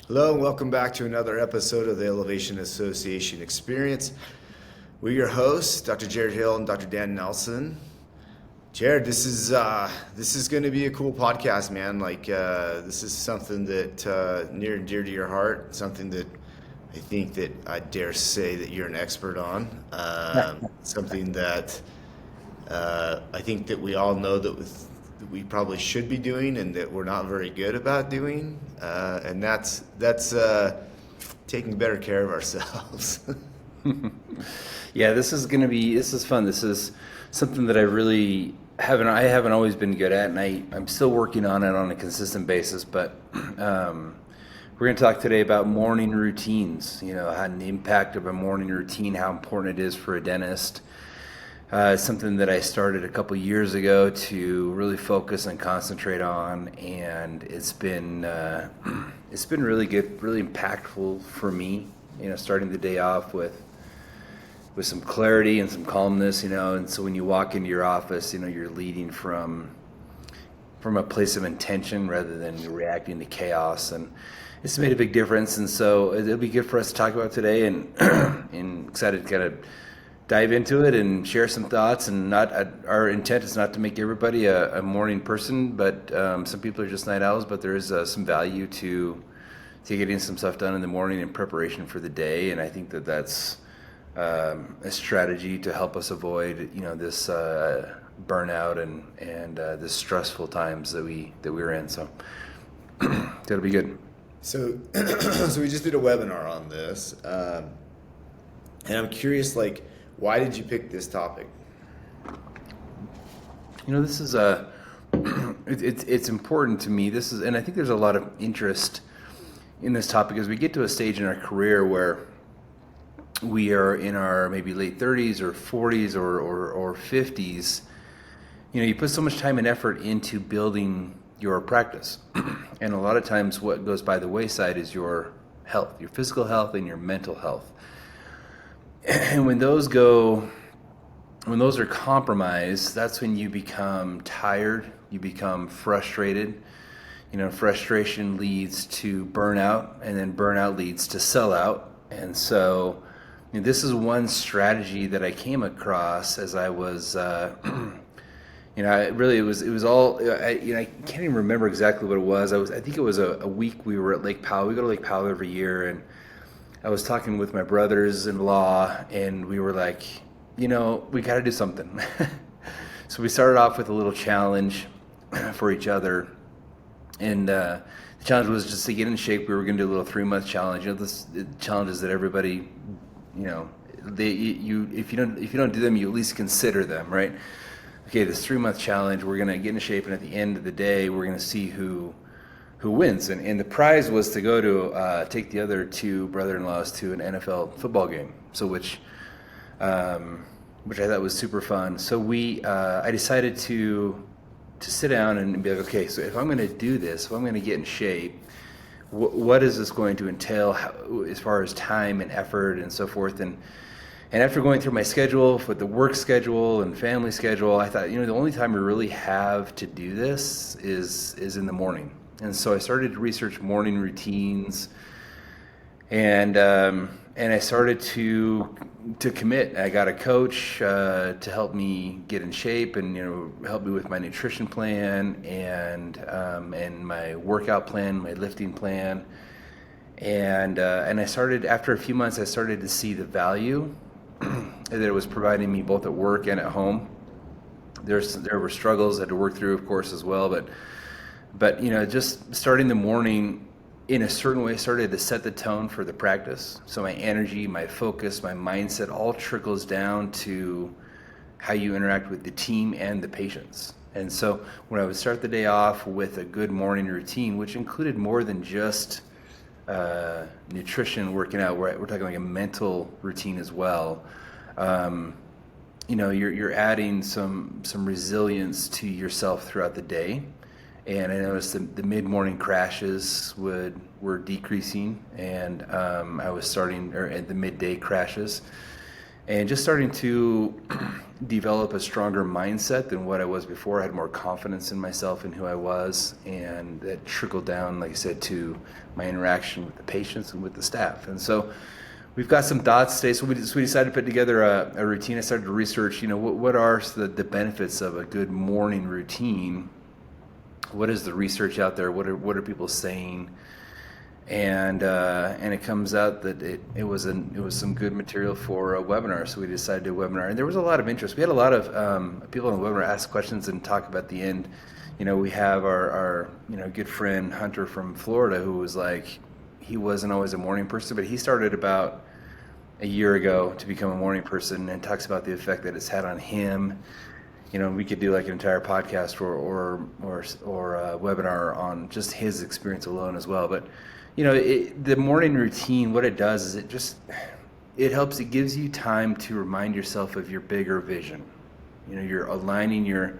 Hello and welcome back to another episode of the Elevation Association Experience. We're your hosts, Dr. Jared Hill and Dr. Dan Nelson. Jared, this is going to be a cool podcast, man. This is something that near and dear to your heart, something that I think that I dare say that you're an expert on. Something that I think that we all know that we probably should be doing and that we're not very good about doing, and that's taking better care of ourselves. Yeah, this is fun. This is something that I haven't always been good at, and I'm still working on it on a consistent basis. But we're going to talk today about morning routines. How the impact of a morning routine, how important it is for a dentist. It's something that I started a couple years ago to really focus and concentrate on, and it's been really good, really impactful for me. Starting the day off with some clarity and some calmness. And so when you walk into your office, you're leading from a place of intention rather than reacting to chaos, and it's made a big difference. And so it'll be good for us to talk about today, and and excited to kind of dive into it and share some thoughts. And our intent is not to make everybody a morning person, but some people are just night owls. But there is some value to getting some stuff done in the morning in preparation for the day, and I think that that's a strategy to help us avoid this burnout and this stressful times that we're in. So that'll be good. So, so we just did a webinar on this, and I'm curious, why did you pick this topic? This is it's important to me. And I think there's a lot of interest in this topic as we get to a stage in our career where we are in our maybe late 30s or 40s or 50s. You put so much time and effort into building your practice, and a lot of times what goes by the wayside is your health, your physical health and your mental health. And when those are compromised, that's when you become tired, you become frustrated. Frustration leads to burnout, and then burnout leads to sellout. And so this is one strategy that I came across as I was, it was all, I can't even remember exactly what it was. I think it was a week we were at Lake Powell. We go to Lake Powell every year, and I was talking with my brothers-in-law, and we were like, we got to do something. So we started off with a little challenge for each other, and the challenge was just to get in shape. We were going to do a little 3-month challenge. The challenges that everybody, if you don't do them, you at least consider them, right? Okay, this 3-month challenge, we're going to get in shape, and at the end of the day, we're going to see who wins. And the prize was to go to take the other two brother-in-laws to an NFL football game. So which I thought was super fun. So I decided to sit down and be like, okay, so if I'm going to do this, if I'm going to get in shape, what is this going to entail as far as time and effort and so forth? And after going through my schedule, with the work schedule and family schedule, I thought, the only time we really have to do this is in the morning. And so I started to research morning routines, and I started to commit. I got a coach to help me get in shape, and help me with my nutrition plan and my workout plan, my lifting plan, and I started, after a few months, I started to see the value that it was providing me both at work and at home. There were struggles I had to work through, of course, as well, but just starting the morning in a certain way started to set the tone for the practice. So my energy, my focus, my mindset all trickles down to how you interact with the team and the patients. And so when I would start the day off with a good morning routine, which included more than just nutrition, working out, we're talking like a mental routine as well. You're adding some resilience to yourself throughout the day. And I noticed the mid-morning crashes were decreasing, and the midday crashes, and just starting to develop a stronger mindset than what I was before. I had more confidence in myself and who I was, and that trickled down, like I said, to my interaction with the patients and with the staff. And so we've got some thoughts today. So we decided to put together a routine. I started to research, what are the benefits of a good morning routine? What is the research out there? What are people saying? And it comes out that it was some good material for a webinar, so we decided to do a webinar, and there was a lot of interest. We had a lot of people on the webinar ask questions and talk about the end. We have our good friend Hunter from Florida, who was like, he wasn't always a morning person, but he started about a year ago to become a morning person, and talks about the effect that it's had on him. We could do like an entire podcast or a webinar on just his experience alone as well, but the morning routine, what it does is it helps. It gives you time to remind yourself of your bigger vision. You're aligning your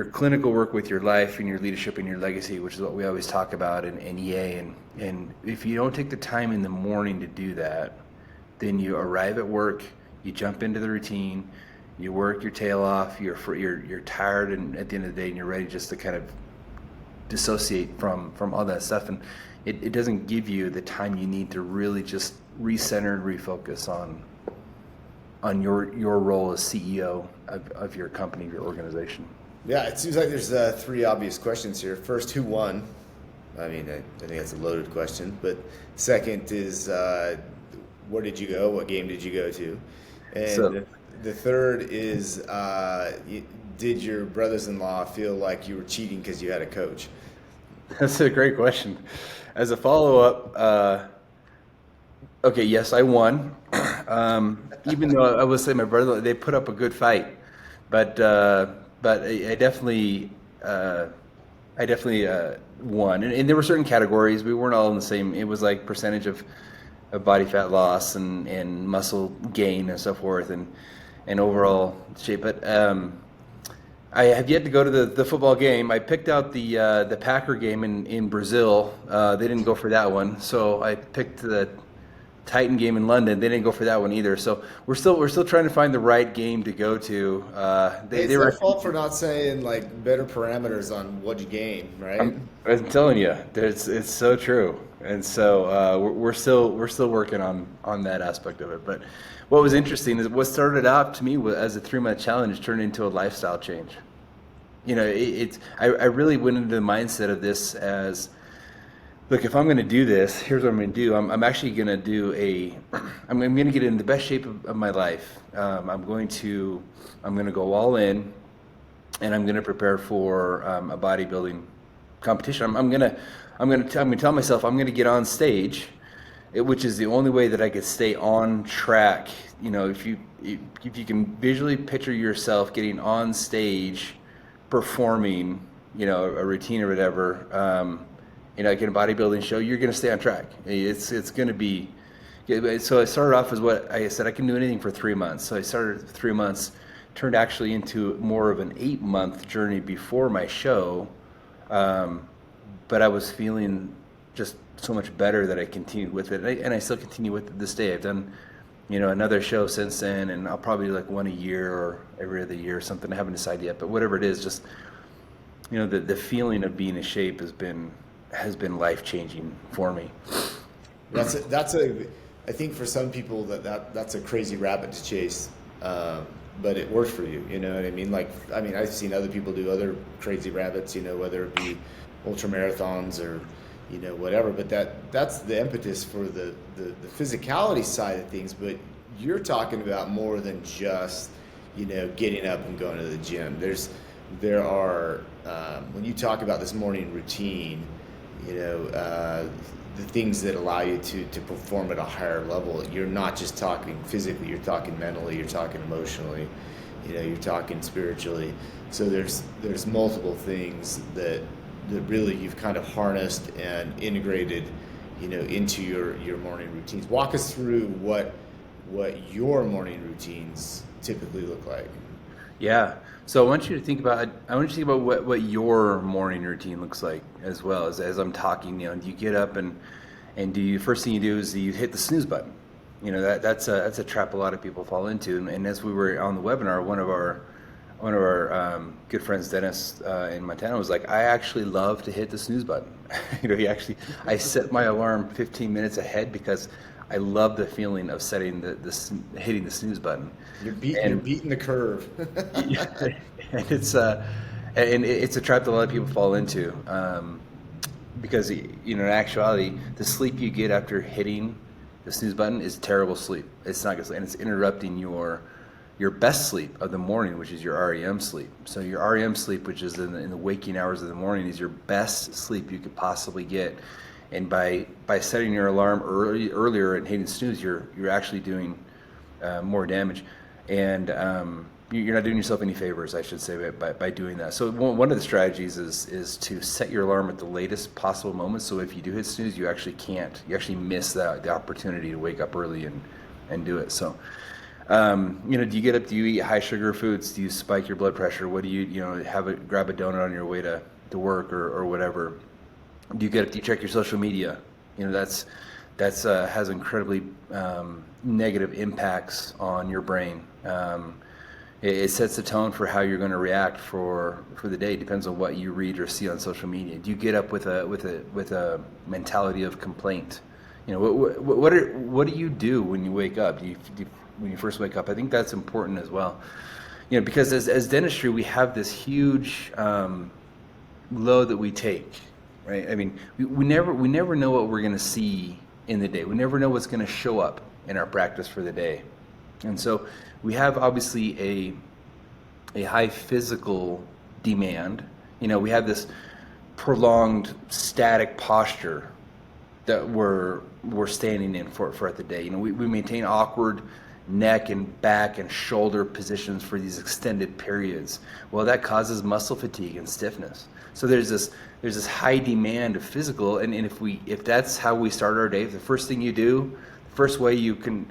clinical work with your life and your leadership and your legacy, which is what we always talk about in EA. And if you don't take the time in the morning to do that, then you arrive at work, you jump into the routine, you work your tail off, you're tired, and at the end of the day, and you're ready just to kind of dissociate from all that stuff, and it doesn't give you the time you need to really just recenter and refocus on your role as CEO of your company, your organization. Yeah, it seems like there's three obvious questions here. First, who won? I mean, I think that's a loaded question. But second is, where did you go? What game did you go to? And the third is, did your brothers-in-law feel like you were cheating because you had a coach? That's a great question. As a follow-up, okay, yes, I won. Even though I would say my brother, they put up a good fight, but I definitely won. And there were certain categories. We weren't all in the same. It was like percentage of body fat loss and muscle gain and so forth, and overall shape. But I have yet to go to the football game. I picked out the Packer game in Brazil. They didn't go for that one. So I picked the Titan game in London. They didn't go for that one either. So we're still trying to find the right game to go to. It's their fault for not saying like better parameters on what you gain, right? I'm telling you, it's so true. And so we're still working on that aspect of it. But what was interesting is what started out to me as a 3-month challenge turned into a lifestyle change. I really went into the mindset of this as, look, if I'm going to do this, here's what I'm going to do. I'm actually going to do I'm going to get in the best shape of my life. I'm going to go all in, and I'm going to prepare for a bodybuilding competition. I'm going to tell myself I'm going to get on stage, which is the only way that I could stay on track. If you can visually picture yourself getting on stage, performing, a routine or whatever, like in a bodybuilding show, you're going to stay on track. It's going to be. So I started off as what I said, I can do anything for 3 months. So I started 3 months, turned actually into more of an 8-month journey before my show. But I was feeling just so much better that I continued with it, and I still continue with it this day. I've done, another show since then, and I'll probably do like one a year or every other year or something. I haven't decided yet, but whatever it is, just the feeling of being in shape has been life changing for me. I think for some people that's a crazy rabbit to chase, but it works for you. You know what I mean? I've seen other people do other crazy rabbits. Whether it be ultra marathons or whatever. But that's the impetus for the physicality side of things. But you're talking about more than just getting up and going to the gym. There are when you talk about this morning routine, the things that allow you to perform at a higher level. You're not just talking physically, you're talking mentally, you're talking emotionally, you're talking spiritually. So there's multiple things that really you've kind of harnessed and integrated, into your morning routines. Walk us through what your morning routines typically look like. Yeah. So I want you to think about what your morning routine looks like as well as I'm talking. Do you get up and do you first thing you do is you hit the snooze button? That's a trap a lot of people fall into. And as we were on the webinar, one of our good friends, Dennis, in Montana, was like, I actually love to hit the snooze button. I set my alarm 15 minutes ahead because I love the feeling of setting hitting the snooze button. You're beating the curve. And it's a trap that a lot of people fall into, because in actuality, the sleep you get after hitting the snooze button is terrible sleep. It's not good sleep, and it's interrupting your best sleep of the morning, which is your REM sleep. So your REM sleep, which is in the waking hours of the morning, is your best sleep you could possibly get. And by setting your alarm earlier and hitting snooze, you're actually doing more damage, and you're not doing yourself any favors, I should say, by doing that. So one of the strategies is to set your alarm at the latest possible moment. So if you do hit snooze, you actually miss the opportunity to wake up early and do it. So. Do you get up? Do you eat high sugar foods? Do you spike your blood pressure? What do you grab a donut on your way to work or whatever? Do you get up? Do you check your social media? That's has incredibly negative impacts on your brain. It sets the tone for how you're going to react for the day. It depends on what you read or see on social media. Do you get up with a mentality of complaint? What do you do when you wake up? When you first wake up? I think that's important as well. Because as dentistry, we have this huge load that we take, right? I mean, we never know what we're going to see in the day. We never know what's going to show up in our practice for the day. And so we have obviously a high physical demand. We have this prolonged static posture that we're standing in for the day. We maintain awkward neck and back and shoulder positions for these extended periods. Well, that causes muscle fatigue and stiffness. So there's this high demand of physical, and if that's how we start our day, the first thing you do, the first way you can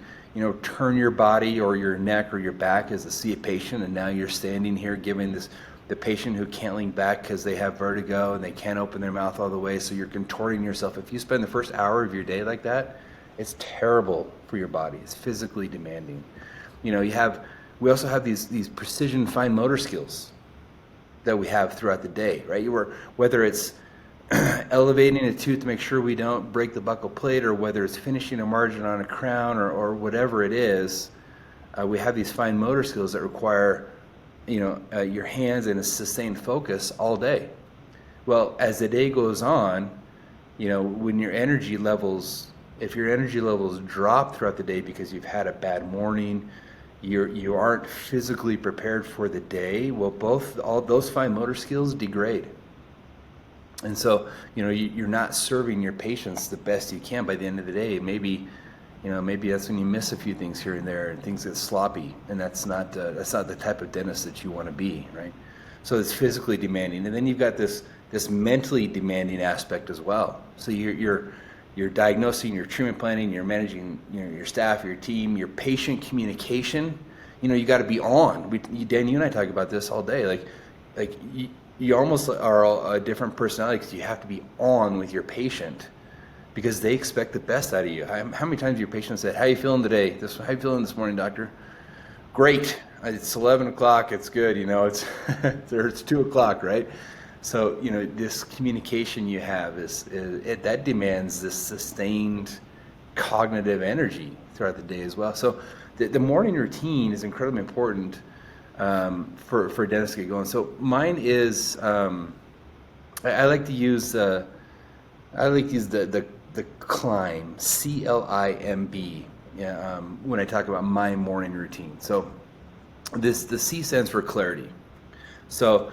turn your body or your neck or your back is to see a patient, and now you're standing here giving the patient who can't lean back because they have vertigo and they can't open their mouth all the way, so you're contorting yourself. If you spend the first hour of your day like that, it's terrible for your body. It's physically demanding. We also have these precision fine motor skills that we have throughout the day, right? Whether it's elevating a tooth to make sure we don't break the buccal plate, or whether it's finishing a margin on a crown, or whatever it is, we have these fine motor skills that require your hands and a sustained focus all day. Well, as the day goes on, when if your energy levels drop throughout the day because you've had a bad morning, you aren't physically prepared for the day, well, all those fine motor skills degrade. And so, you're not serving your patients the best you can by the end of the day. Maybe that's when you miss a few things here and there, and things get sloppy, and that's not the type of dentist that you want to be, right? So it's physically demanding, and then you've got this mentally demanding aspect as well. So you're diagnosing, you're treatment planning, you're managing your staff, your team, your patient communication. You got to be on. Dan, you and I talk about this all day. Like you almost are a different personality because you have to be on with your patient because they expect the best out of you. How many times your patient said, "How you feeling today? How you feeling this morning, doctor?" "Great. It's 11 o'clock. It's good. It's it's 2 o'clock, right?" So, this communication you have that demands this sustained cognitive energy throughout the day as well. So the morning routine is incredibly important for dentists to get going. So mine is, I like to use the C.L.I.M.B, C.L.I.M.B, when I talk about my morning routine. So the C stands for clarity. So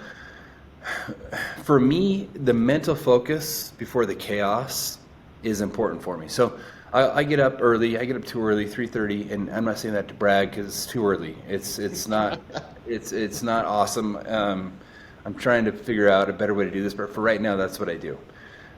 for me, the mental focus before the chaos is important for me. So I get up early. I get up too early, 3:30, and I'm not saying that to brag because it's too early. It's not it's not awesome. I'm trying to figure out a better way to do this, but for right now, that's what I do.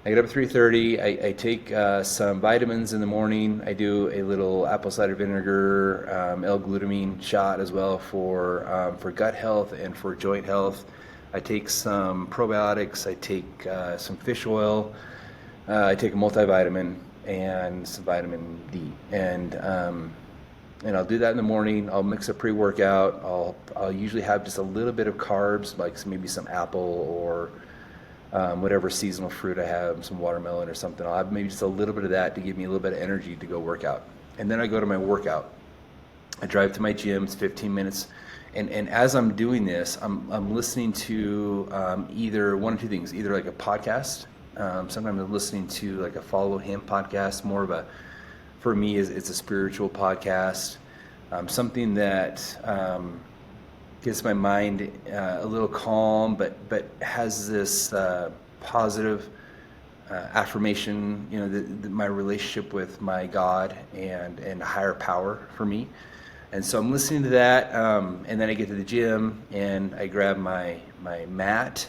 I get up at 3:30. I take some vitamins in the morning. I do a little apple cider vinegar, L-glutamine shot as well for gut health and for joint health. I take some probiotics. I take some fish oil. I take a multivitamin, and some vitamin D. And I'll do that in the morning. I'll mix a pre-workout. I'll usually have just a little bit of carbs, like maybe some apple or whatever seasonal fruit I have, some watermelon or something. I'll have maybe just a little bit of that to give me a little bit of energy to go work out. And then I go to my workout. I drive to my gym. It's 15 minutes. And as I'm doing this, I'm listening to either one or two things, either like a podcast. Sometimes I'm listening to like a Follow Him podcast, more of a, for me, it's a spiritual podcast, something that gets my mind a little calm, but has this positive affirmation, my relationship with my God and higher power for me. And so I'm listening to that, and then I get to the gym and I grab my mat.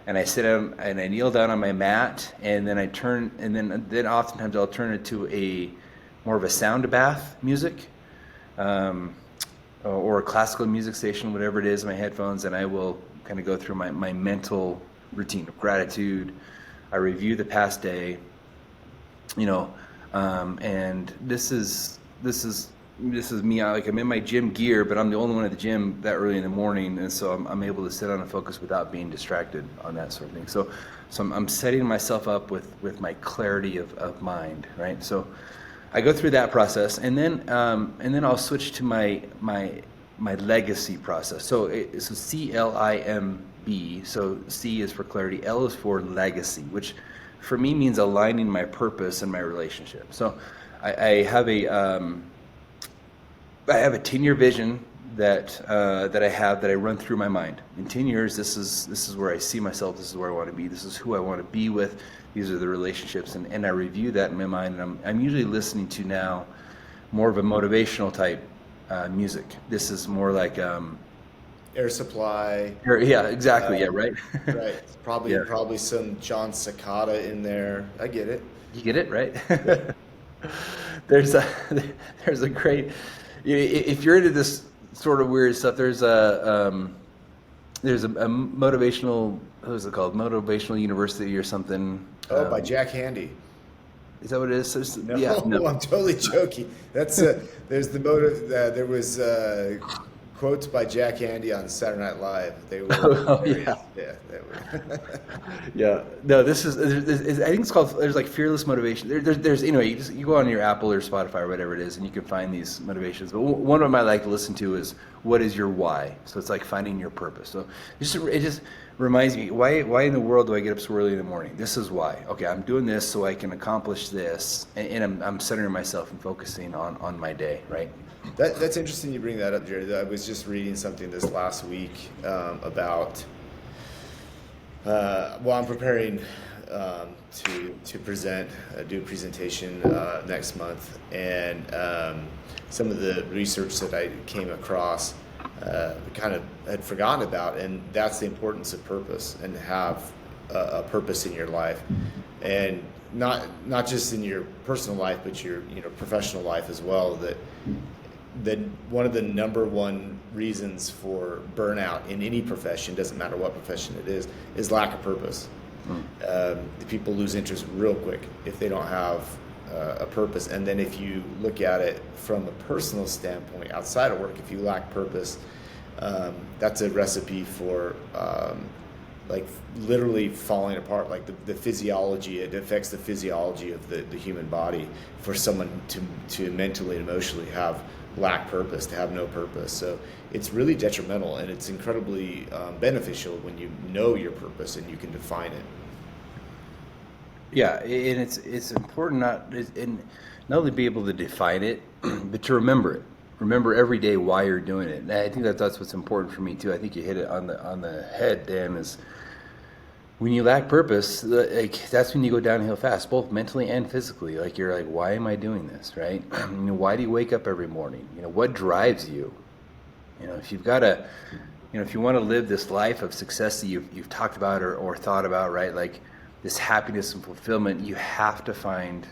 And I sit down and I kneel down on my mat, and then I turn, and then oftentimes I'll turn it to a more of a sound bath music, or a classical music station, whatever it is, my headphones, and I will kind of go through my mental routine of gratitude. I review the past day, and this is me. I'm in my gym gear, but I'm the only one at the gym that early in the morning, and so I'm able to sit down and focus without being distracted on that sort of thing. So I'm setting myself up with my clarity of mind, right? So I go through that process, and then I'll switch to my legacy process. So C.L.I.M.B. So C is for clarity, L is for legacy, which for me means aligning my purpose and my relationship. So I have a 10-year vision that I run through my mind. In 10 years, this is where I see myself. This is where I want to be. This is who I want to be with. These are the relationships, and I review that in my mind. And I'm usually listening to now more of a motivational type music. This is more like Air Supply. Yeah, exactly. Yeah, right. Right. Probably Yeah. probably some John Cicada in there. I get it. You get it, right? There's a great. If you're into this sort of weird stuff, there's a motivational, what is it called? Motivational University or something. By Jack Handy. Is that what it is? No, Yeah, no. I'm totally joking. That's there's the motive. There was quotes by Jack Handy on Saturday Night Live. They were Yeah. They were. Yeah. No, this is, I think it's called, there's like fearless motivation. There's anyway, you go on your Apple or Spotify or whatever it is, and you can find these motivations. But one of them I like to listen to is, what is your why? So it's like finding your purpose. So it just reminds me, why in the world do I get up so early in the morning? This is why. Okay, I'm doing this so I can accomplish this, and I'm centering myself and focusing on my day, right? That's interesting you bring that up, Jared. I was just reading something this last week about. I'm preparing to present, do a presentation next month, and some of the research that I came across kind of had forgotten about, and that's the importance of purpose, and have a purpose in your life, and not just in your personal life, but your professional life as well. That one of the number one reasons for burnout in any profession, doesn't matter what profession it is lack of purpose. The people lose interest real quick if they don't have a purpose. And then if you look at it from a personal standpoint, outside of work, if you lack purpose, that's a recipe for like literally falling apart. Like the physiology, it affects the physiology of the human body for someone to mentally and emotionally lack purpose, to have no purpose. So it's really detrimental, and it's incredibly beneficial when you know your purpose and you can define it. Yeah, and it's important not only be able to define it, but to remember it. Remember every day why you're doing it. And I think that's what's important for me too. I think you hit it on the head, Dan. Is when you lack purpose, like that's when you go downhill fast, both mentally and physically. Like you're like, why am I doing this, right? Why do you wake up every morning? What drives you? If you've got if you want to live this life of success that you've talked about or thought about, right? Like this happiness and fulfillment, you have to find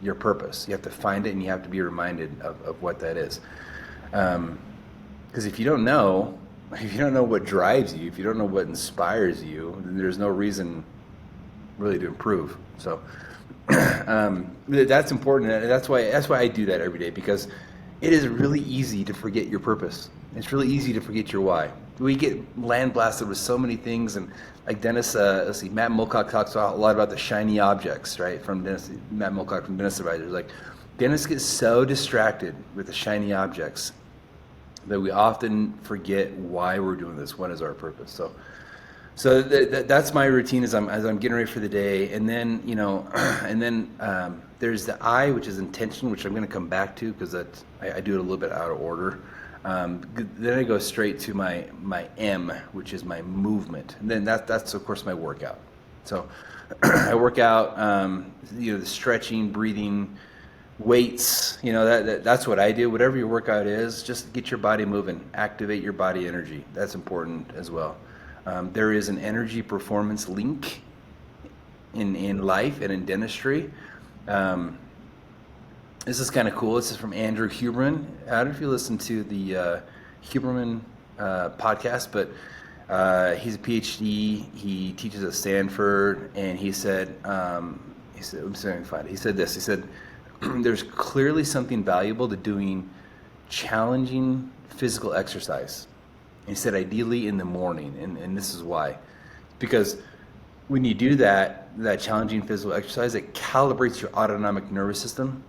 your purpose. You have to find it, and you have to be reminded of what that is. Because if you don't know what drives you, if you don't know what inspires you, then there's no reason really to improve. So That's important. And that's why I do that every day, because it is really easy to forget your purpose. It's really easy to forget your why. We get land blasted with so many things, and like Dennis, let's see, Matt Mulcock talks a lot about the shiny objects, right? From Matt Mulcock from Dennis Advisors. Like, Dennis gets so distracted with the shiny objects that we often forget why we're doing this. What is our purpose? So that's my routine as I'm getting ready for the day, and then and then there's the I, which is intention, which I'm going to come back to because I do it a little bit out of order. Then I go straight to my M, which is my movement, and then that's of course my workout. So I work out, the stretching, breathing, weights. That's what I do. Whatever your workout is, just get your body moving, activate your body energy. That's important as well. There is an energy performance link in life and in dentistry. This is kind of cool. This is from Andrew Huberman. I don't know if you listen to the Huberman podcast, but he's a PhD. He teaches at Stanford, and he said, he said this. He said, there's clearly something valuable to doing challenging physical exercise. He said ideally in the morning, and this is why. Because when you do that challenging physical exercise, it calibrates your autonomic nervous system.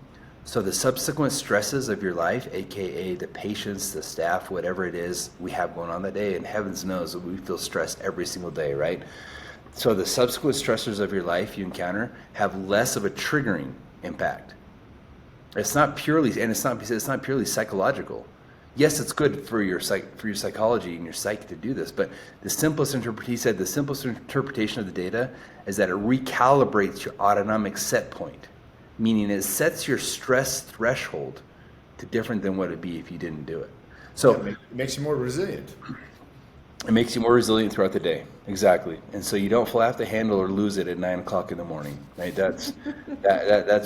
So the subsequent stresses of your life, aka the patients, the staff, whatever it is we have going on that day, and heavens knows that we feel stressed every single day, right? So the subsequent stressors of your life you encounter have less of a triggering impact. It's not purely purely psychological. Yes, it's good for your psychology and your psyche to do this, but the simplest interpretation of the data is that it recalibrates your autonomic set point, meaning it sets your stress threshold to different than what it'd be if you didn't do it. So it makes you more resilient. It makes you more resilient throughout the day. Exactly. And so you don't fly off the handle or lose it at 9 o'clock in the morning, right? That's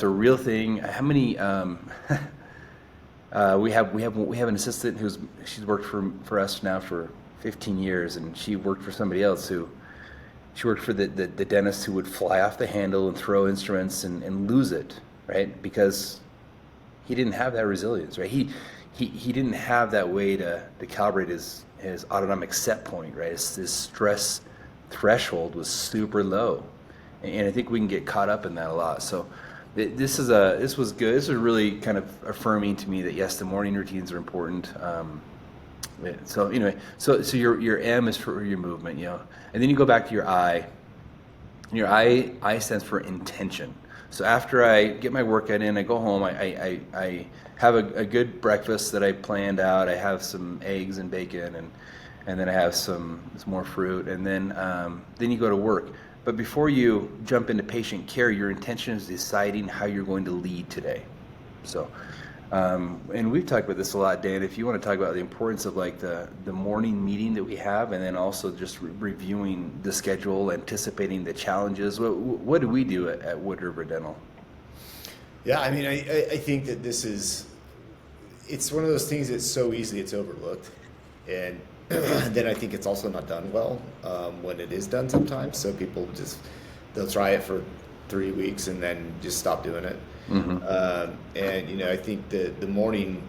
a real thing. How many? We have an assistant she's worked for us now for 15 years, and she worked for somebody else she worked for the dentist who would fly off the handle and throw instruments and lose it, right? Because he didn't have that resilience, right? He didn't have that way to calibrate his autonomic set point, right? His stress threshold was super low, and I think we can get caught up in that a lot. So this was good. This was really kind of affirming to me that yes, the morning routines are important. So anyway, so your M is for your movement, and then you go back to your I. And your I stands for intention. So after I get my workout in, I go home. I have a good breakfast that I planned out. I have some eggs and bacon, and then I have some more fruit, and then you go to work. But before you jump into patient care, your intention is deciding how you're going to lead today. So, and we've talked about this a lot, Dan. If you want to talk about the importance of like the morning meeting that we have, and then also just reviewing the schedule, anticipating the challenges. What do we do at Wood River Dental? Yeah, I mean, I think that it's one of those things that's so easily it's overlooked, and then I think it's also not done well when it is done sometimes. So people they'll try it for 3 weeks and then just stop doing it. Mm-hmm. And I think the morning,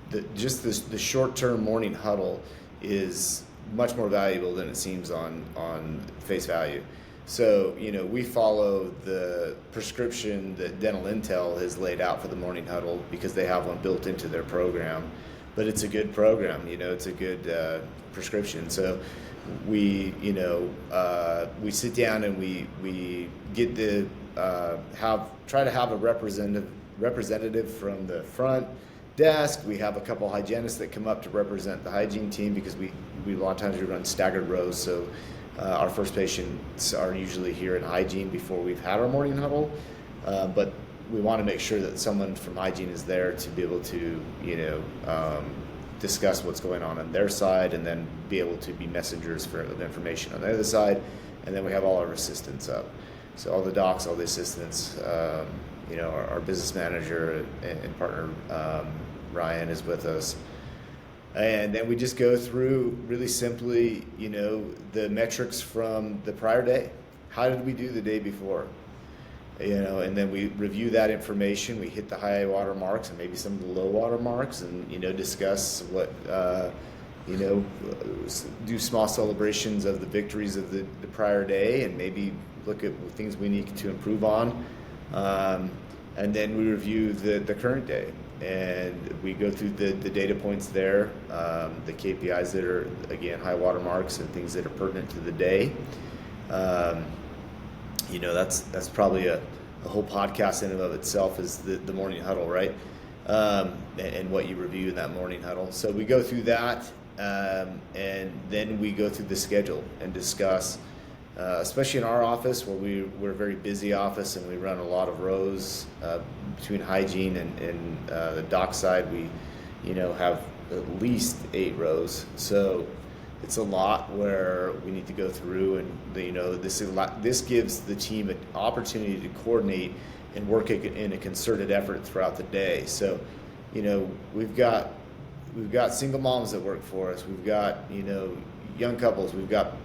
the short-term morning huddle is much more valuable than it seems on face value. So we follow the prescription that Dental Intel has laid out for the morning huddle because they have one built into their program. But it's a good program, it's a good prescription. So we sit down and we get try to have a representative from the front desk. We have a couple hygienists that come up to represent the hygiene team because we a lot of times we run staggered rows. So our first patients are usually here in hygiene before we've had our morning huddle, but we want to make sure that someone from hygiene is there to be able to, discuss what's going on their side, and then be able to be messengers for the information on the other side. And then we have all our assistants up. So all the docs, all the assistants, our business manager and partner, Ryan, is with us. And then we just go through really simply, the metrics from the prior day. How did we do the day before? And then we review that information. We hit the high water marks and maybe some of the low water marks, and discuss what do small celebrations of the victories of the prior day, and maybe look at things we need to improve on. And then we review the current day, and we go through the data points there, the KPIs that are, again, high water marks and things that are pertinent to the day. That's probably a whole podcast in and of itself, is the morning huddle, right? And what you review in that morning huddle. So we go through that, and then we go through the schedule and discuss, especially in our office, where we're a very busy office and we run a lot of rows between hygiene and the dock side. We have at least 8 rows. So it's a lot where we need to go through, and this gives the team an opportunity to coordinate and work in a concerted effort throughout the day. So, we've got single moms that work for us. We've got young couples. We've got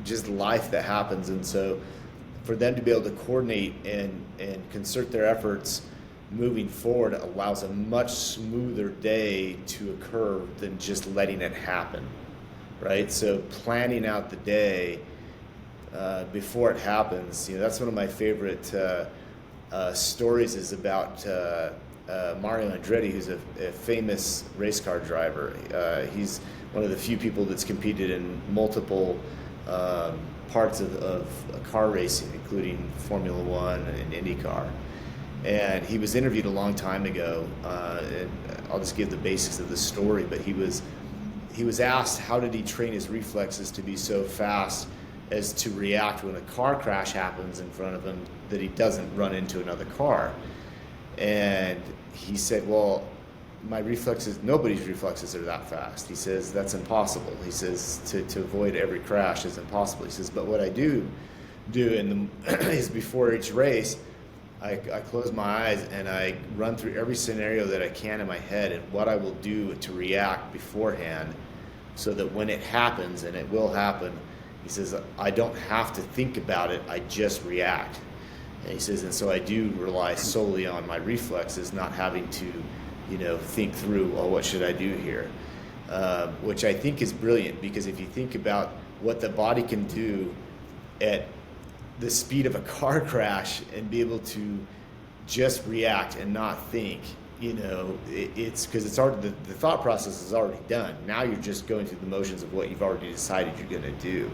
just life that happens, and so for them to be able to coordinate and concert their efforts moving forward allows a much smoother day to occur than just letting it happen. Right, so planning out the day before it happens. That's one of my favorite stories, is about Mario Andretti, who's a famous race car driver. He's one of the few people that's competed in multiple parts of car racing, including Formula One and IndyCar. And he was interviewed a long time ago, and I'll just give the basics of the story, but he was asked how did he train his reflexes to be so fast as to react when a car crash happens in front of him, that he doesn't run into another car. And he said, well, nobody's reflexes are that fast. He says, that's impossible. He says, to avoid every crash is impossible. He says, but what I do is before each race, I close my eyes and I run through every scenario that I can in my head, and what I will do to react beforehand, so that when it happens, and it will happen, he says, I don't have to think about it, I just react. And he says, and so I do rely solely on my reflexes, not having to, think through, well, what should I do here? Which I think is brilliant, because if you think about what the body can do at the speed of a car crash and be able to just react and not think, it's because it's already, the thought process is already done. Now you're just going through the motions of what you've already decided you're going to do.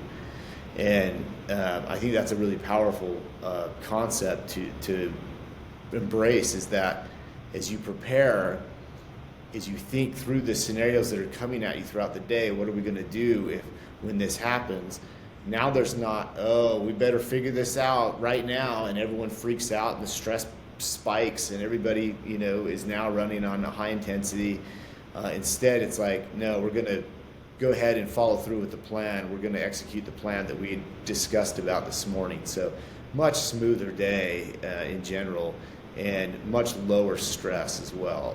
And I think that's a really powerful concept to embrace, is that as you prepare, as you think through the scenarios that are coming at you throughout the day, what are we going to do when this happens? Now there's not, we better figure this out right now, and everyone freaks out and the stress spikes and everybody, is now running on a high intensity. Instead, it's like, no, we're going to go ahead and follow through with the plan. We're going to execute the plan that we discussed about this morning. So much smoother day in general, and much lower stress as well.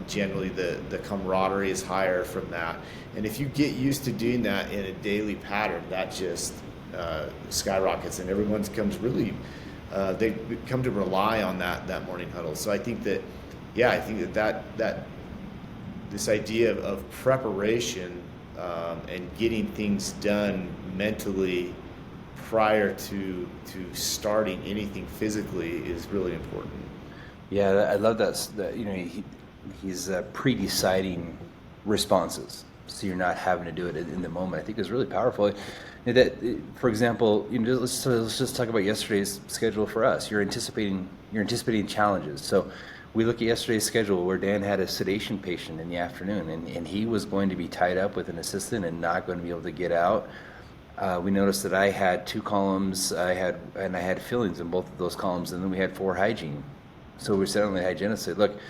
Generally, the camaraderie is higher from that. And if you get used to doing that in a daily pattern, that just skyrockets, and everyone becomes really, they come to rely on that morning huddle. So I think that, that this idea of preparation and getting things done mentally prior to starting anything physically is really important. Yeah, I love that he's pre-deciding responses, so you're not having to do it in the moment. I think it's really powerful. That, for example, let's just talk about yesterday's schedule for us. You're anticipating challenges. So we look at yesterday's schedule, where Dan had a sedation patient in the afternoon, and he was going to be tied up with an assistant and not going to be able to get out. We noticed that I had 2 columns. I had fillings in both of those columns, and then we had 4 hygiene. So we sat on the hygienist and said, look,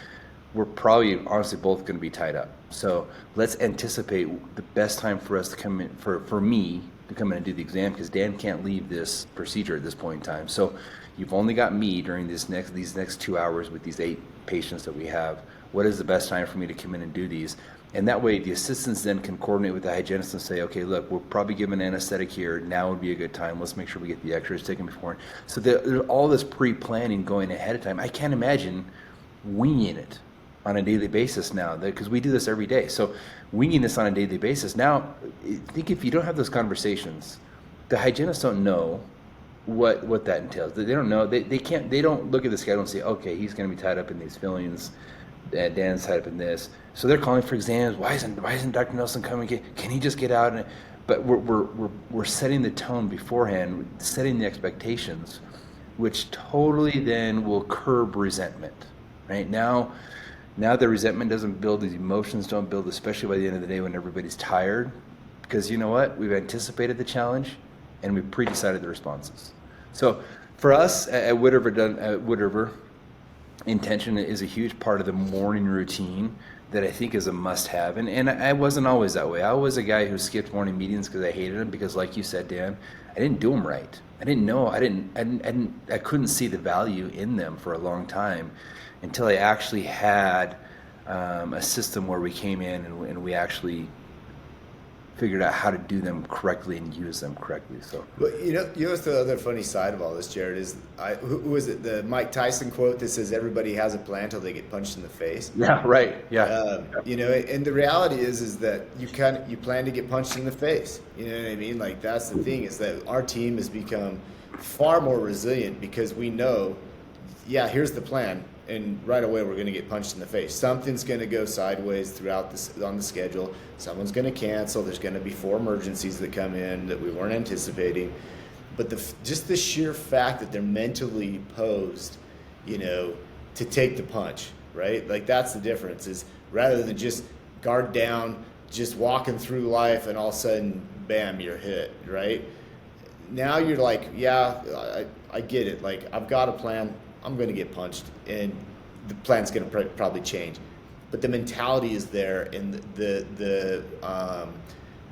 we're probably honestly both going to be tied up. So let's anticipate the best time for us to come in, for me to come in and do the exam because Dan can't leave this procedure at this point in time. So you've only got me during these next 2 hours with these 8 patients that we have. What is the best time for me to come in and do these? And that way the assistants then can coordinate with the hygienist and say, okay, look, we'll probably give an anesthetic here. Now would be a good time. Let's make sure we get the x-rays taken before. So there's all this pre-planning going ahead of time. I can't imagine winging it on a daily basis now, because we do this every day. So winging this on a daily basis. Now, think if you don't have those conversations, the hygienists don't know what that entails. They don't know. They can't. They don't look at the schedule and say, okay, he's going to be tied up in these fillings. Dan's tied up in this. So they're calling for exams. Why isn't Dr. Nelson coming? Can he just get out? But we're setting the tone beforehand, setting the expectations, which totally then will curb resentment. Right now the resentment doesn't build, these emotions don't build, especially by the end of the day when everybody's tired, because you know what? We've anticipated the challenge and we've pre-decided the responses. So for us at Wood River, intention is a huge part of the morning routine that I think is a must-have. And I wasn't always that way. I was a guy who skipped morning meetings because I hated them, because like you said, Dan, I didn't do them right. I didn't know. I couldn't see the value in them for a long time until I actually had a system where we came in and we actually figured out how to do them correctly and use them correctly. So, well, you know what's the other funny side of all this, Jared, is who was it, the Mike Tyson quote that says everybody has a plan till they get punched in the face? Yeah, right. Yeah. You know, and the reality is that you plan to get punched in the face. You know what I mean? Like, that's the thing, is that our team has become far more resilient because we know, yeah, here's the plan, and right away we're going to get punched in the face. Something's going to go sideways throughout on the schedule. Someone's going to cancel. There's going to be 4 emergencies that come in that we weren't anticipating. But just the sheer fact that they're mentally posed, you know, to take the punch, right? Like, that's the difference, is rather than just guard down, just walking through life and all of a sudden, bam, you're hit, right? Now you're like, yeah, I get it. Like, I've got a plan. I'm going to get punched, and the plan's going to probably change. But the mentality is there, and the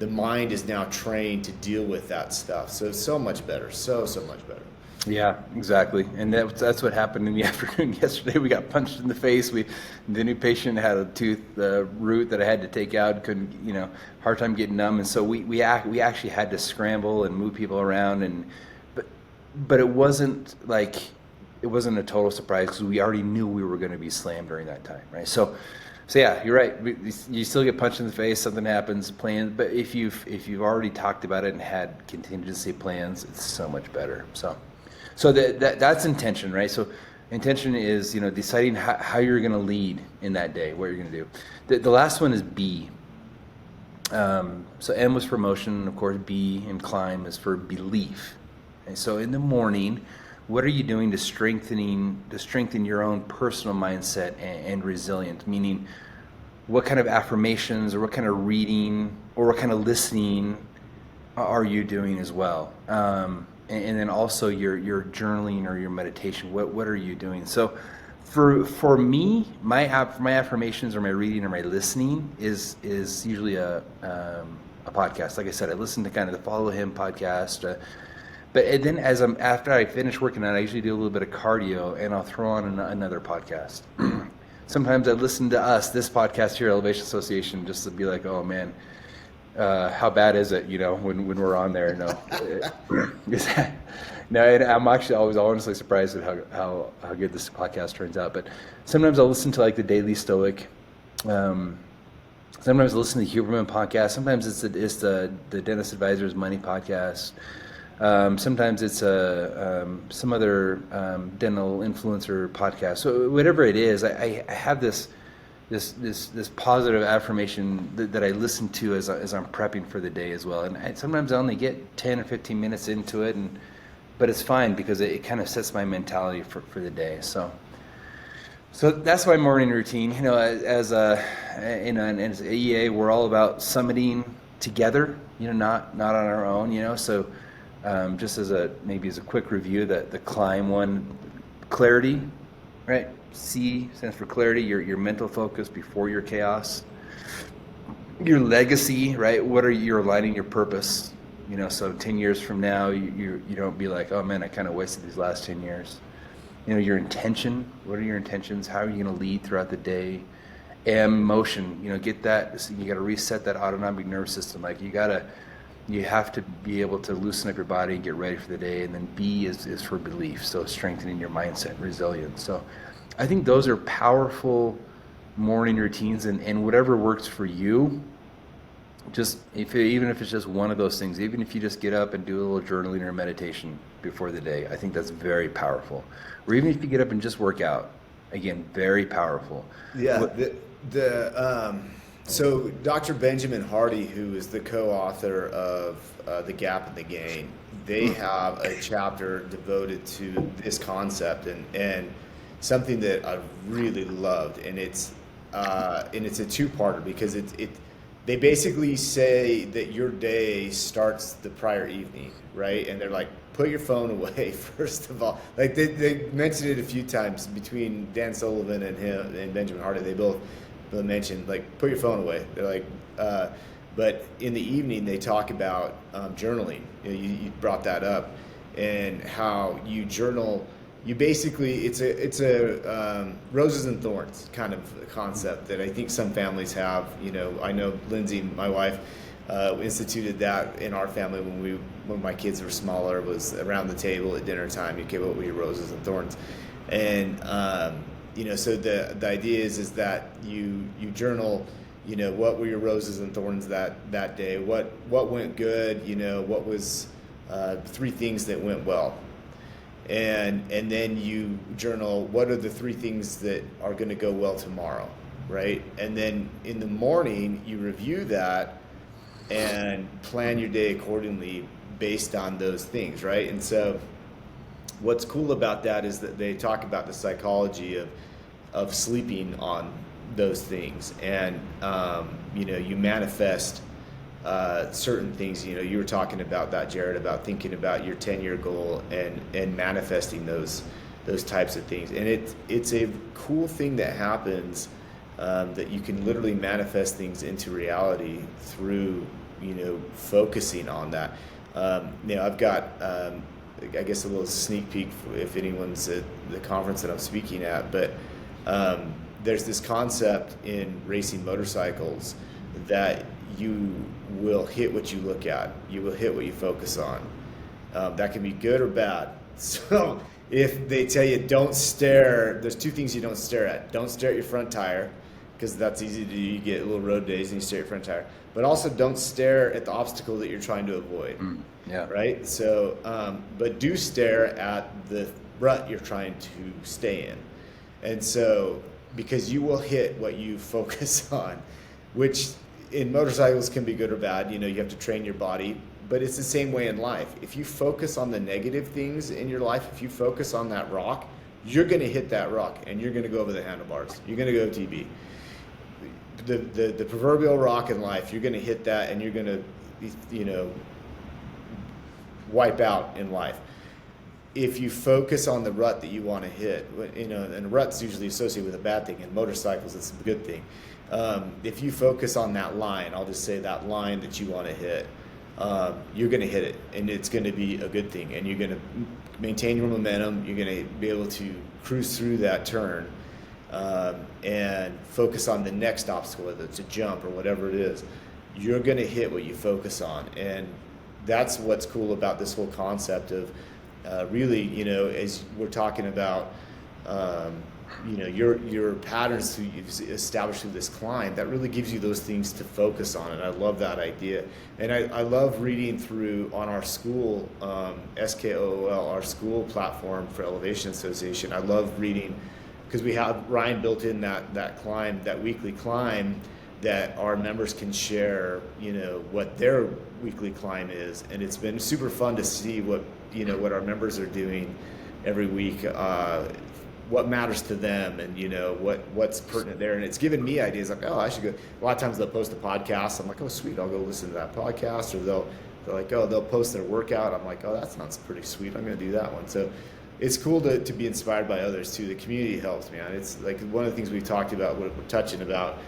mind is now trained to deal with that stuff. So it's so much better, so much better. Yeah, exactly. And that's what happened in the afternoon yesterday. We got punched in the face. The new patient had a tooth root that I had to take out. Couldn't, hard time getting numb. And so we actually had to scramble and move people around. But it wasn't a total surprise because we already knew we were going to be slammed during that time, right? So yeah, you're right. You still get punched in the face. Something happens. Plans, but if you've already talked about it and had contingency plans, it's so much better. So that's intention, right? So intention is deciding how you're going to lead in that day, what you're going to do. The last one is B. So M was for motion, of course. B in C.L.I.M.B is for belief. And so in the morning, what are you doing to strengthen your own personal mindset and resilience? Meaning, what kind of affirmations or what kind of reading or what kind of listening are you doing as well? And then also your journaling or your meditation. What are you doing? So, for me, my affirmations or my reading or my listening is usually a podcast. Like I said, I listen to kind of the Follow Him podcast. But then after I finish working out, I usually do a little bit of cardio, and I'll throw on another podcast. Sometimes I listen to this podcast here, Elevation Association, just to be like, oh man, how bad is it, when we're on there? No, and I'm actually always honestly surprised at how good this podcast turns out. But sometimes I'll listen to like the Daily Stoic. Sometimes I listen to the Huberman podcast. Sometimes it's the Dentist Advisors Money podcast. Sometimes it's some other dental influencer podcast. So whatever it is, I have this positive affirmation that I listen to as I'm prepping for the day as well. And sometimes I only get 10 or 15 minutes into it, but it's fine because it kind of sets my mentality for the day. So that's my morning routine. As EA, we're all about summiting together. Not on our own. So. Just as a quick review, the C.L.I.M.B one, clarity, right? C stands for clarity, your mental focus before your chaos. Your legacy, right? What are you aligning your purpose? So 10 years from now, you don't be like, oh man, I kind of wasted these last 10 years. Your intention, what are your intentions? How are you going to lead throughout the day? Emotion, get that, so you got to reset that autonomic nervous system. Like you have to be able to loosen up your body and get ready for the day. And then B is for belief. So strengthening your mindset and resilience. So I think those are powerful morning routines, and whatever works for you. Just even if it's just one of those things, even if you just get up and do a little journaling or meditation before the day, I think that's very powerful. Or even if you get up and just work out, again, very powerful. Yeah. So Dr. Benjamin Hardy, who is the co-author of The Gap and the Gain, they have a chapter devoted to this concept and something that I've really loved, and it's a two-parter because they basically say that your day starts the prior evening, right? And they're like, put your phone away, first of all. Like they mentioned it a few times between Dan Sullivan and him and Benjamin Hardy. They both mentioned, like, put your phone away. They're like, but in the evening they talk about journaling. You brought that up, and how you journal. You basically, it's a roses and thorns kind of concept that I think some families have. I know Lindsay, my wife, instituted that in our family when my kids were smaller. Was around the table at dinner time. You came up with your roses and thorns, and so the idea is that you journal. What were your roses and thorns that day? What went good? What was 3 things that went well. And then you journal, what are the 3 things that are going to go well tomorrow, right? And then in the morning, you review that and plan your day accordingly based on those things, right? And so what's cool about that is that they talk about the psychology of sleeping on those things. And, you manifest certain things. You were talking about that, Jared, about thinking about your 10-year goal and manifesting those types of things. And it's a cool thing that happens, that you can literally manifest things into reality through focusing on that. I've got I guess a little sneak peek if anyone's at the conference that I'm speaking at, but there's this concept in racing motorcycles that you will hit what you look at. You will hit what you focus on. That can be good or bad. So if they tell you don't stare, there's 2 things you don't stare at. Don't stare at your front tire, because that's easy to do. You get little road days and you stare at your front tire. But also don't stare at the obstacle that you're trying to avoid. Yeah. Right? So, but do stare at the rut you're trying to stay in. And so, because you will hit what you focus on, which in motorcycles can be good or bad. You have to train your body, but it's the same way in life. If you focus on the negative things in your life, if you focus on that rock, you're going to hit that rock and you're going to go over the handlebars. You're going to go TB. The proverbial rock in life, you're going to hit that and you're going to, wipe out in life. If you focus on the rut that you want to hit, and rut's usually associated with a bad thing. In motorcycles, it's a good thing. If you focus on that line, I'll just say that line that you want to hit, you're going to hit it, and it's going to be a good thing, and you're going to maintain your momentum. You're going to be able to cruise through that turn, and focus on the next obstacle, whether it's a jump or whatever it is. You're going to hit what you focus on, and that's what's cool about this whole concept of really, as we're talking about, your patterns you've established through this climb, that really gives you those things to focus on. And I love that idea. And I love reading through on our school, SKOOL, our school platform for Elevation Association. I love reading because we have Ryan built in that climb, that weekly climb, that our members can share, what their weekly climb is. And it's been super fun to see what our members are doing every week, what matters to them, and what's pertinent there. And it's given me ideas like, oh, I should go. A lot of times they'll post a podcast. I'm like, oh, sweet, I'll go listen to that podcast. Or they're like, oh, they'll post their workout. I'm like, oh, that sounds pretty sweet. I'm going to do that one. So it's cool to be inspired by others too. The community helps, man. It's like one of the things we've talked about, what we're touching about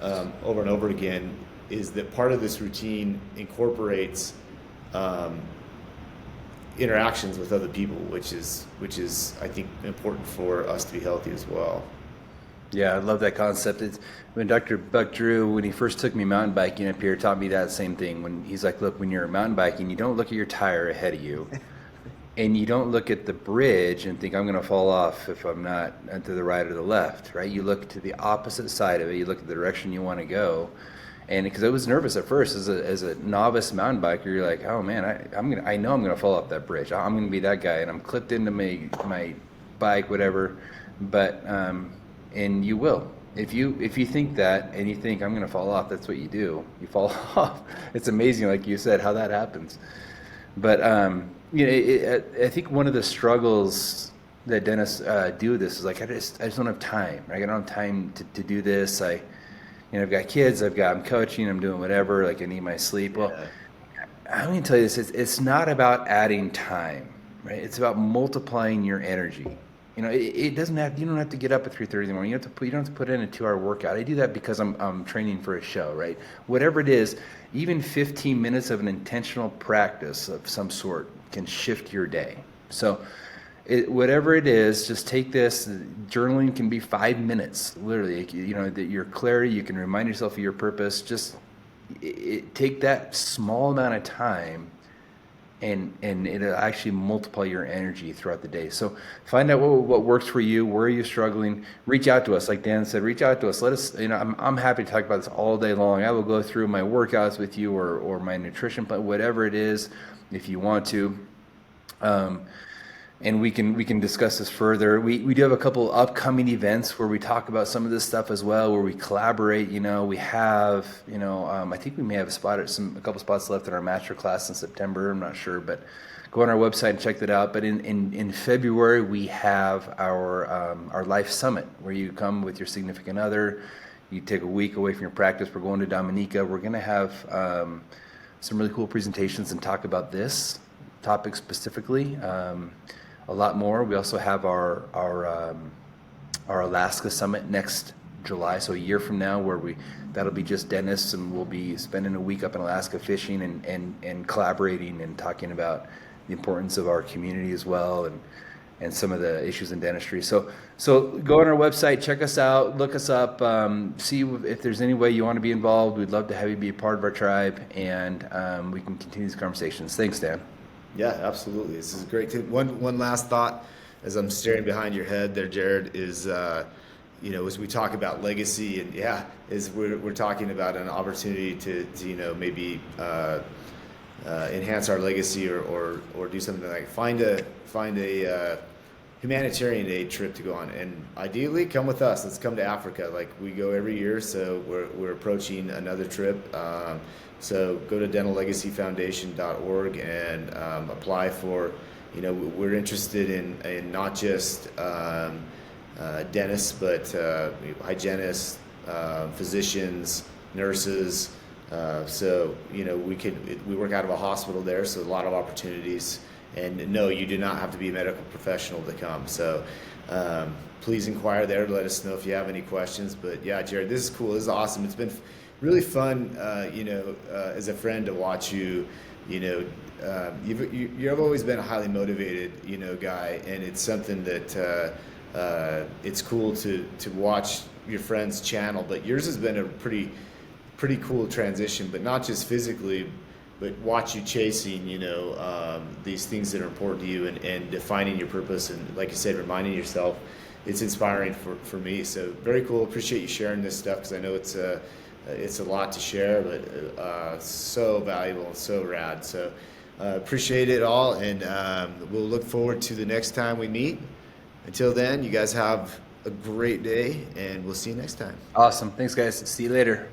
over and over again, is that part of this routine incorporates um, interactions with other people, which is I think important for us to be healthy as well. Yeah, I love that concept. It's when Dr. Buck Drew, when he first took me mountain biking up here, taught me that same thing. When he's like, look, when you're mountain biking, you don't look at your tire ahead of you, and you don't look at the bridge and think I'm going to fall off if I'm not to the right or the left, right? You look to the opposite side of it. You look at the direction you want to go. And because I was nervous at first as a novice mountain biker, you're like, oh man, I know I'm gonna fall off that bridge. I'm gonna be that guy, and I'm clipped into my bike, whatever. But and you will. If you think that and you think I'm gonna fall off, that's what you do. You fall off. It's amazing, like you said, how that happens. But I think one of the struggles that dentists do with this is like I just don't have time. Right? I don't have time to do this. I've got kids, I'm coaching, I'm doing whatever, like I need my sleep. Well, I'm going to tell you this, it's not about adding time, right? It's about multiplying your energy. It doesn't have, you don't have to get up at 3:30 in the morning. You don't have to put in a 2-hour workout. I do that because I'm training for a show, right? Whatever it is, even 15 minutes of an intentional practice of some sort can shift your day. So whatever it is, just take this. Journaling can be 5 minutes, literally. That your clarity, you can remind yourself of your purpose. Just take that small amount of time, and it'll actually multiply your energy throughout the day. So find out what works for you. Where are you struggling? Reach out to us, like Dan said. Reach out to us. Let us. I'm happy to talk about this all day long. I will go through my workouts with you or my nutrition plan, whatever it is, if you want to. And we can discuss this further. We do have a couple upcoming events where we talk about some of this stuff as well, where we collaborate. We have, I think we may have a couple spots left in our master class in September. I'm not sure, but go on our website and check that out. But in February we have our Life Summit, where you come with your significant other. You take a week away from your practice. We're going to Dominica. We're going to have some really cool presentations and talk about this topic specifically. A lot more. We also have our Alaska Summit next July, so a year from now, that'll be just dentists, and we'll be spending a week up in Alaska fishing and collaborating and talking about the importance of our community as well, and some of the issues in dentistry. So go on our website, check us out, look us up, see if there's any way you want to be involved. We'd love to have you be a part of our tribe, and we can continue these conversations. Thanks, Dan. Yeah, absolutely. This is great. One last thought, as I'm staring behind your head there, Jared, is as we talk about legacy, and we're talking about an opportunity to maybe enhance our legacy or do something like find a humanitarian aid trip to go on, and ideally come with us. Let's come to Africa. Like we go every year, so we're approaching another trip. So go to dentallegacyfoundation.org and apply for, we're interested in not just dentists, but hygienists, physicians, nurses. So we work out of a hospital there, so a lot of opportunities. And no, you do not have to be a medical professional to come. So please inquire there. Let us know if you have any questions. But yeah, Jared, this is cool. This is awesome. It's been really fun, as a friend to watch you. You've always been a highly motivated, guy, and it's something that it's cool to watch your friend's channel. But yours has been a pretty cool transition, but not just physically, but watch you chasing, these things that are important to you and defining your purpose, and like you said, reminding yourself. It's inspiring for me. So very cool. Appreciate you sharing this stuff, because I know it's a lot to share, but so valuable and so rad. So appreciate it all, and we'll look forward to the next time we meet. Until then, you guys have a great day, and we'll see you next time. Awesome. Thanks, guys. See you later.